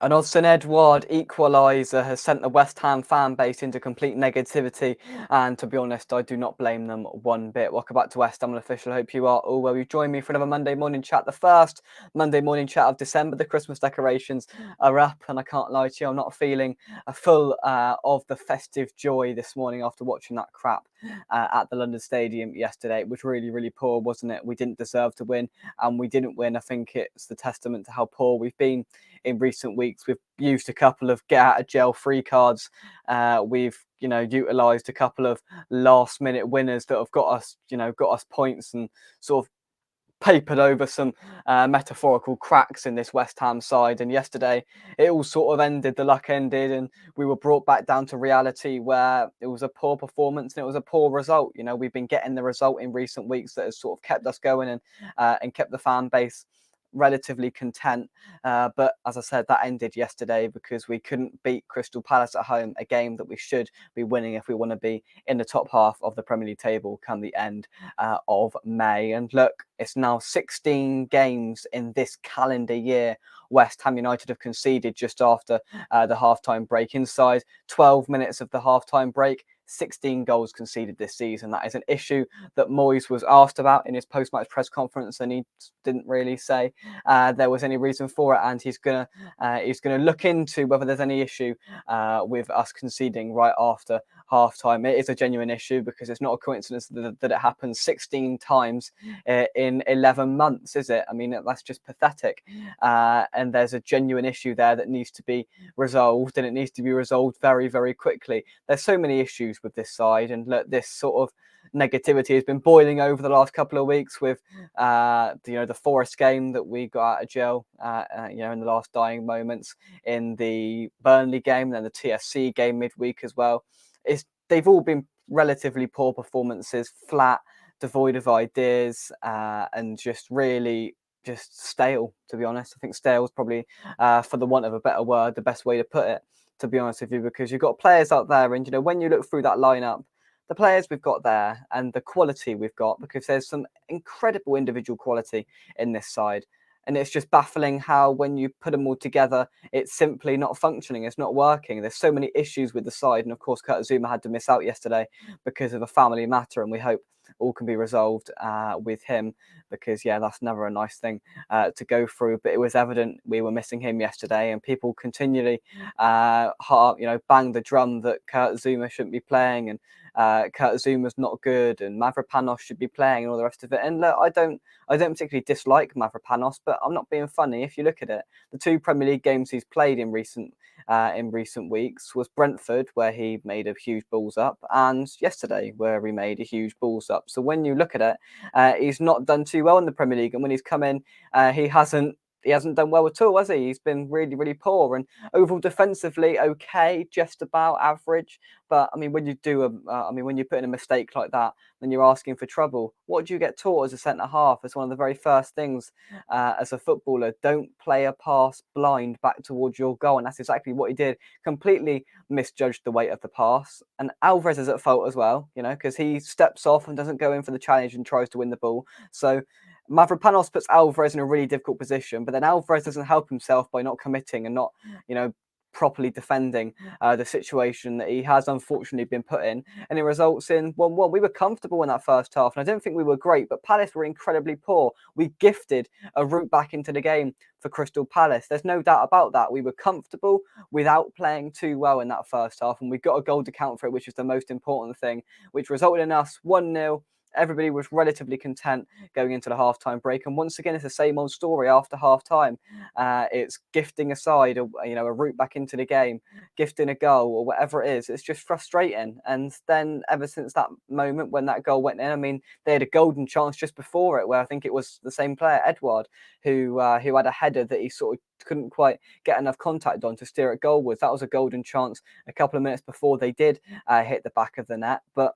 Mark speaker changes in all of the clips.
Speaker 1: An Odsonne Edouard equaliser has sent the West Ham fan base into complete negativity, and to be honest, I do not blame them one bit. Welcome back to West Ham Official. Hope you are all well. You've joined me for another Monday morning chat, the first Monday morning chat of December. The Christmas decorations are up, and I can't lie to you, I'm not feeling full of the festive joy this morning after watching that crap at the London Stadium yesterday. It was really, really poor, wasn't it? We didn't deserve to win, and we didn't win. I think it's the testament to how poor we've been in recent weeks. We've used a couple of get out of jail free cards. We've utilised a couple of last minute winners that have got us points and sort of papered over some metaphorical cracks in this West Ham side. And yesterday, it all sort of ended. The luck ended, and we were brought back down to reality, where it was a poor performance and it was a poor result. We've been getting the result in recent weeks that has sort of kept us going and kept the fan base relatively content. But as I said, that ended yesterday because we couldn't beat Crystal Palace at home, a game that we should be winning if we want to be in the top half of the Premier League table come the end of May. And look, it's now 16 games in this calendar year West Ham United have conceded just after the halftime break. Inside 12 minutes of the halftime break, 16 goals conceded this season. That is an issue that Moyes was asked about in his post-match press conference, and he didn't really say there was any reason for it. And he's gonna look into whether there's any issue with us conceding right after halftime. It is a genuine issue because it's not a coincidence that it happens 16 times in 11 months, is it? I mean, that's just pathetic. And there's a genuine issue there that needs to be resolved, and it needs to be resolved very, very quickly. There's so many issues with this side, and look, this sort of negativity has been boiling over the last couple of weeks with the Forest game that we got out of jail in the last dying moments, in the Burnley game, and then the TSC game midweek as well. They've all been relatively poor performances, flat, devoid of ideas, and just really just stale, to be honest. I think stale is probably, for the want of a better word, the best way to put it, to be honest with you, because you've got players out there, and when you look through that lineup, the players we've got there and the quality we've got, because there's some incredible individual quality in this side. And it's just baffling how, when you put them all together, it's simply not functioning. It's not working. There's so many issues with the side. And of course, Kurt Zouma had to miss out yesterday because of a family matter. And we hope all can be resolved with him, because, yeah, that's never a nice thing to go through. But it was evident we were missing him yesterday. And people continually bang the drum that Kurt Zouma shouldn't be playing, and Kurt Zouma's not good, and Mavropanos should be playing, and all the rest of it. And look, I don't particularly dislike Mavropanos, but I'm not being funny. If you look at it, the two Premier League games he's played in recent weeks was Brentford, where he made a huge balls up, and yesterday, where he made a huge balls up. So when you look at it, he's not done too well in the Premier League, and when he's come in, he hasn't done well at all, has he? He's been really, really poor. And overall defensively, okay, just about average. But I mean, when you put in a mistake like that, then you're asking for trouble. What do you get taught as a centre half? As one of the very first things as a footballer, don't play a pass blind back towards your goal. And that's exactly what he did. Completely misjudged the weight of the pass. And Alvarez is at fault as well, because he steps off and doesn't go in for the challenge and tries to win the ball. So Mavropanos puts Alvarez in a really difficult position, but then Alvarez doesn't help himself by not committing and not, properly defending the situation that he has unfortunately been put in, and it results in 1-1. We were comfortable in that first half, and I don't think we were great, but Palace were incredibly poor. We gifted a route back into the game for Crystal Palace. There's no doubt about that. We were comfortable without playing too well in that first half, and we got a goal to count for it, which is the most important thing, which resulted in us 1-0. Everybody was relatively content going into the halftime break, and once again, it's the same old story after halftime. It's gifting a side, a route back into the game, gifting a goal, or whatever it is. It's just frustrating. And then, ever since that moment when that goal went in, I mean, they had a golden chance just before it, where I think it was the same player, Edouard, who had a header that he sort of couldn't quite get enough contact on to steer it goalwards. That was a golden chance a couple of minutes before they did hit the back of the net, but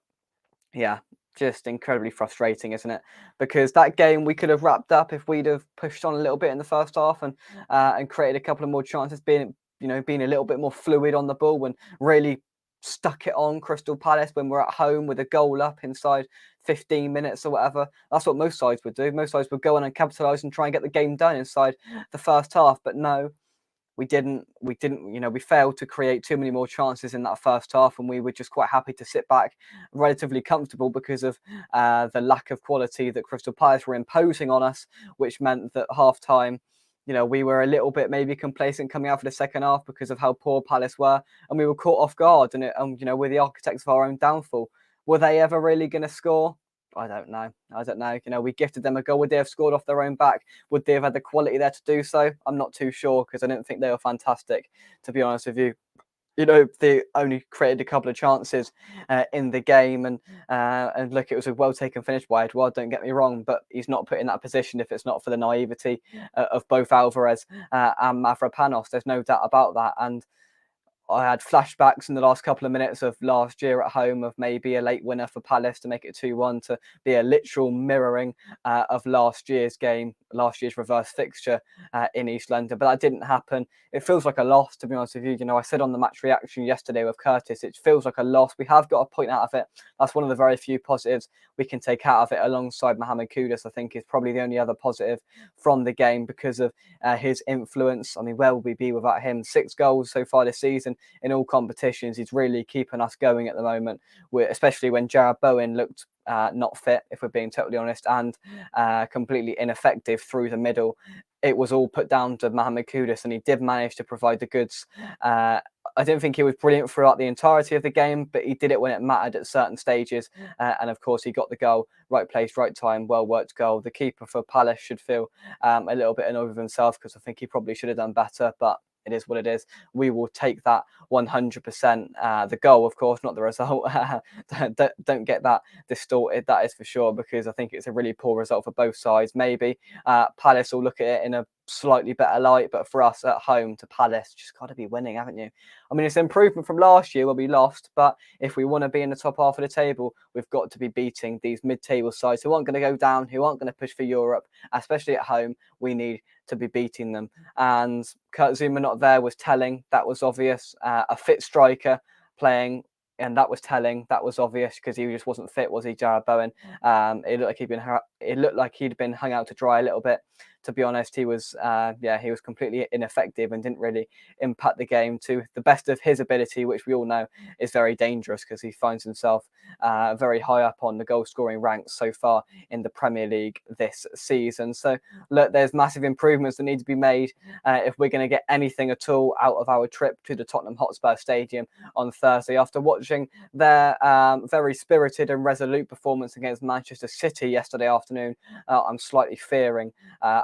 Speaker 1: yeah, just incredibly frustrating, isn't it? Because that game we could have wrapped up if we'd have pushed on a little bit in the first half and created a couple of more chances, being a little bit more fluid on the ball and really stuck it on Crystal Palace when we're at home with a goal up inside 15 minutes or whatever. That's what most sides would do. Most sides would go on and capitalise and try and get the game done inside the first half. But no, we failed to create too many more chances in that first half, and we were just quite happy to sit back, relatively comfortable because of the lack of quality that Crystal Palace were imposing on us, which meant that half time, we were a little bit maybe complacent coming out for the second half because of how poor Palace were, and we were caught off guard, we're the architects of our own downfall. Were they ever really going to score? I don't know. I don't know. We gifted them a goal. Would they have scored off their own back? Would they have had the quality there to do so? I'm not too sure because I don't think they were fantastic, to be honest with you. They only created a couple of chances in the game, and look, it was a well taken finish by Edouard. Don't get me wrong, but he's not put in that position if it's not for the naivety of both Alvarez and Mavropanos. There's no doubt about that, and I had flashbacks in the last couple of minutes of last year at home of maybe a late winner for Palace to make it 2-1, to be a literal mirroring of last year's game, last year's reverse fixture in East London. But that didn't happen. It feels like a loss, to be honest with you. I said on the match reaction yesterday with Curtis, it feels like a loss. We have got a point out of it. That's one of the very few positives we can take out of it, alongside Mohamed Kudus. I think is probably the only other positive from the game because of his influence. I mean, where would we be without him? 6 goals so far this season in all competitions. He's really keeping us going at the moment, especially when Jared Bowen looked not fit, if we're being totally honest, and completely ineffective through the middle. It was all put down to Mohamed Kudus, and he did manage to provide the goods. I didn't think he was brilliant throughout the entirety of the game, but he did it when it mattered at certain stages. And of course, he got the goal, right place, right time, well worked goal. The keeper for Palace should feel a little bit annoyed with himself because I think he probably should have done better, but it is what it is. We will take that 100%. The goal, of course, not the result. Don't get that distorted, that is for sure, because I think it's a really poor result for both sides. Maybe Palace will look at it in a slightly better light, but for us at home to Palace, just got to be winning, haven't you? I mean, it's an improvement from last year where we lost, but if we want to be in the top half of the table, we've got to be beating these mid-table sides who aren't going to go down, who aren't going to push for Europe, especially at home. We need to be beating them. And Kurt Zuma not there was telling. That was obvious. A fit striker playing, and that was telling. That was obvious because he just wasn't fit, was he, Jared Bowen? It looked like he'd been hung out to dry a little bit. To be honest, he was completely ineffective and didn't really impact the game to the best of his ability, which we all know is very dangerous because he finds himself very high up on the goal scoring ranks so far in the Premier League this season. So look, there's massive improvements that need to be made if we're going to get anything at all out of our trip to the Tottenham Hotspur Stadium on Thursday. After watching their very spirited and resolute performance against Manchester City yesterday afternoon, I'm slightly fearing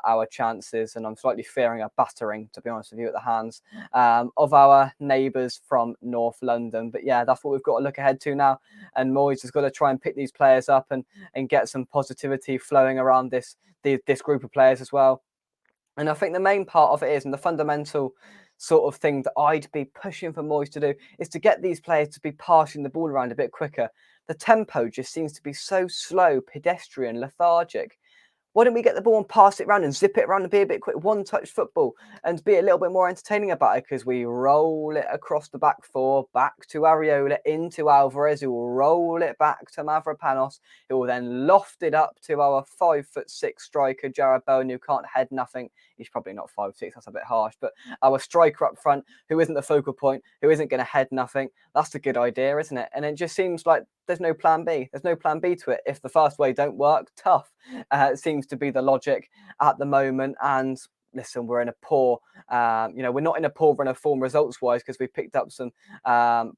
Speaker 1: our chances, and I'm slightly fearing a battering, to be honest with you, at the hands of our neighbours from North London. But yeah, that's what we've got to look ahead to now, and Moyes has got to try and pick these players up and get some positivity flowing around this group of players as well. And I think the main part of it is, and the fundamental sort of thing that I'd be pushing for Moyes to do, is to get these players to be passing the ball around a bit quicker. The tempo just seems to be so slow, pedestrian, lethargic. Why don't we get the ball and pass it around and zip it around and be a bit quick, one-touch football, and be a little bit more entertaining about it? Because we roll it across the back four, back to Areola, into Alvarez, who will roll it back to Mavropanos, who will then loft it up to our 5'6" striker, Jared Bowen, who can't head nothing. He's probably not 5'6", that's a bit harsh, but our striker up front, who isn't the focal point, who isn't going to head nothing. That's a good idea, isn't it? And it just seems like there's no plan B. There's no plan B to it. If the first way don't work, tough. It seems to be the logic at the moment. And listen, we're in a poor, we're not in a poor run of form results-wise because we picked up some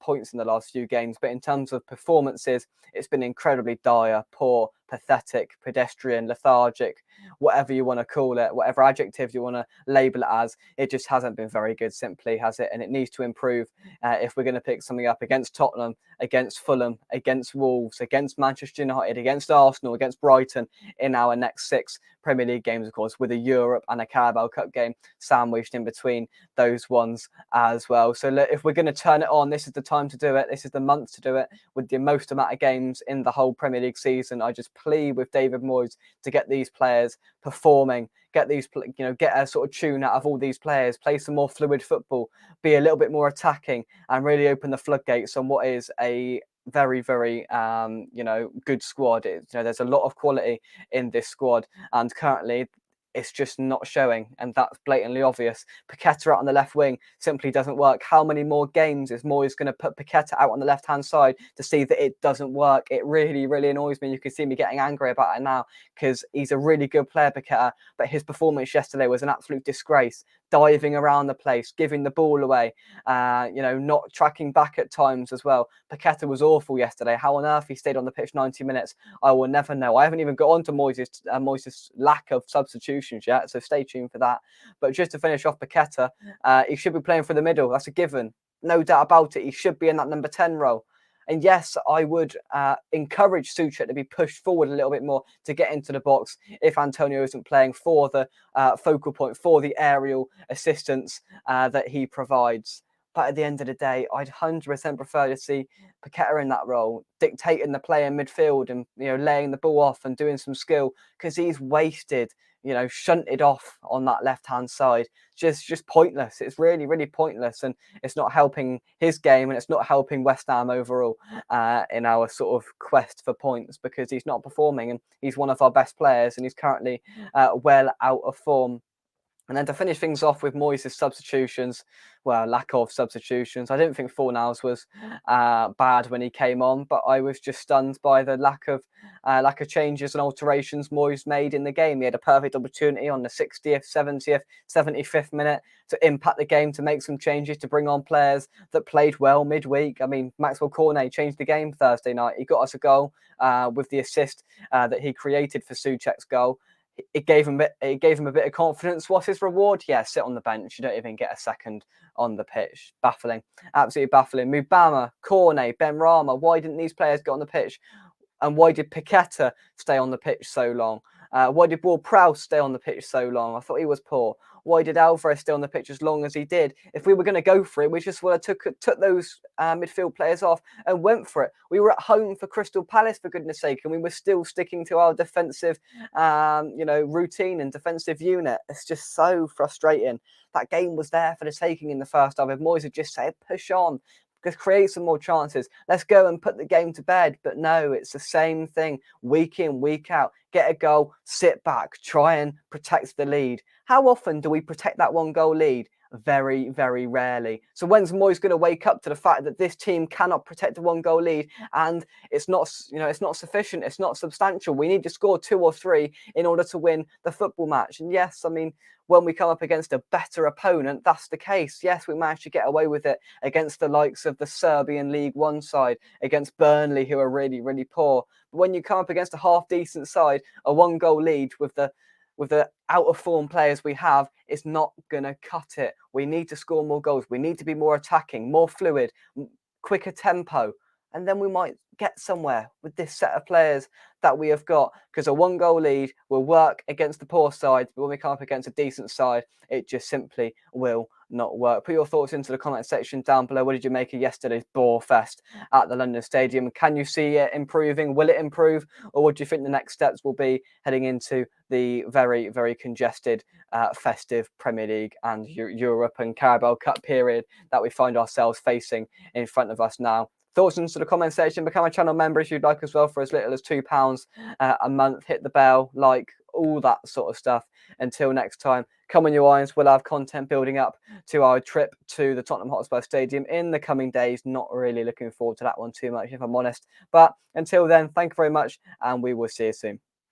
Speaker 1: points in the last few games. But in terms of performances, it's been incredibly dire, poor, pathetic, pedestrian, lethargic, whatever you want to call it, whatever adjective you want to label it as. It just hasn't been very good, simply, has it? And it needs to improve if we're going to pick something up against Tottenham, against Fulham, against Wolves, against Manchester United, against Arsenal, against Brighton in our next 6 Premier League games, of course, with a Europe and a Carabao Cup game sandwiched in between those ones as well. So look, if we're going to turn it on, this is the time to do it. This is the month to do it, with the most amount of games in the whole Premier League season. I just plead with David Moyes to get these players performing, get a sort of tune out of all these players, play some more fluid football, be a little bit more attacking, and really open the floodgates on what is a very, very good squad. There's a lot of quality in this squad, and currently it's just not showing, and that's blatantly obvious. Paqueta out on the left wing simply doesn't work. How many more games is Moyes going to put Paqueta out on the left-hand side to see that it doesn't work? It really, really annoys me. You can see me getting angry about it now because he's a really good player, Paqueta, but his performance yesterday was an absolute disgrace. Diving around the place, giving the ball away, not tracking back at times as well. Paqueta was awful yesterday. How on earth he stayed on the pitch 90 minutes, I will never know. I haven't even got on to Moyes' lack of substitutions yet, so stay tuned for that. But just to finish off Paqueta, he should be playing for the middle. That's a given. No doubt about it. He should be in that number 10 role. And yes, I would encourage Souček to be pushed forward a little bit more to get into the box if Antonio isn't playing for the focal point, for the aerial assistance that he provides. But at the end of the day, I'd 100% prefer to see Paqueta in that role, dictating the play in midfield and laying the ball off and doing some skill, because he's wasted, shunted off on that left-hand side. Just pointless. It's really, really pointless, and it's not helping his game, and it's not helping West Ham overall in our sort of quest for points, because he's not performing, and he's one of our best players, and he's currently well out of form. And then to finish things off with Moyes' substitutions, well, lack of substitutions. I didn't think Fornals was bad when he came on, but I was just stunned by the lack of changes and alterations Moyes made in the game. He had a perfect opportunity on the 60th, 70th, 75th minute to impact the game, to make some changes, to bring on players that played well midweek. I mean, Maxwell Cornet changed the game Thursday night. He got us a goal with the assist that he created for Souček's goal. It gave him a bit of confidence. What's his reward? Yeah, sit on the bench. You don't even get a second on the pitch. Baffling, absolutely baffling. Mubama, Cornet, Benrahma. Why didn't these players get on the pitch? And why did Paqueta stay on the pitch so long? Why did Ward-Prowse stay on the pitch so long? I thought he was poor. Why did Alvarez stay on the pitch as long as he did? If we were going to go for it, we just would have took those midfield players off and went for it. We were at home for Crystal Palace, for goodness sake, and we were still sticking to our defensive, routine and defensive unit. It's just so frustrating. That game was there for the taking in the first half. If Moyes had just said, push on, just create some more chances. Let's go and put the game to bed. But no, it's the same thing week in, week out. Get a goal, sit back, try and protect the lead. How often do we protect that one goal lead? Very, very rarely. So when's Moyes going to wake up to the fact that this team cannot protect a one goal lead, and it's not sufficient, it's not substantial. We need to score 2 or 3 in order to win the football match. And yes, I mean, when we come up against a better opponent, that's the case. Yes, we managed to get away with it against the likes of the Serbian League One side, against Burnley, who are really, really poor. But when you come up against a half-decent side, a one-goal lead with the out-of-form players we have, it's not going to cut it. We need to score more goals. We need to be more attacking, more fluid, quicker tempo. And then we might get somewhere with this set of players that we have got, because a one-goal lead will work against the poor sides, but when we come up against a decent side, it just simply will not work. Put your thoughts into the comment section down below. What did you make of yesterday's Borefest at the London Stadium? Can you see it improving? Will it improve? Or what do you think the next steps will be heading into the very, very congested festive Premier League and Europe and Carabao Cup period that we find ourselves facing in front of us now? Thoughts into the comment section. Become a channel member if you'd like as well, for as little as £2 a month. Hit the bell, like, all that sort of stuff. Until next time, come on, you irons. We'll have content building up to our trip to the Tottenham Hotspur Stadium in the coming days. Not really looking forward to that one too much, if I'm honest. But until then, thank you very much, and we will see you soon.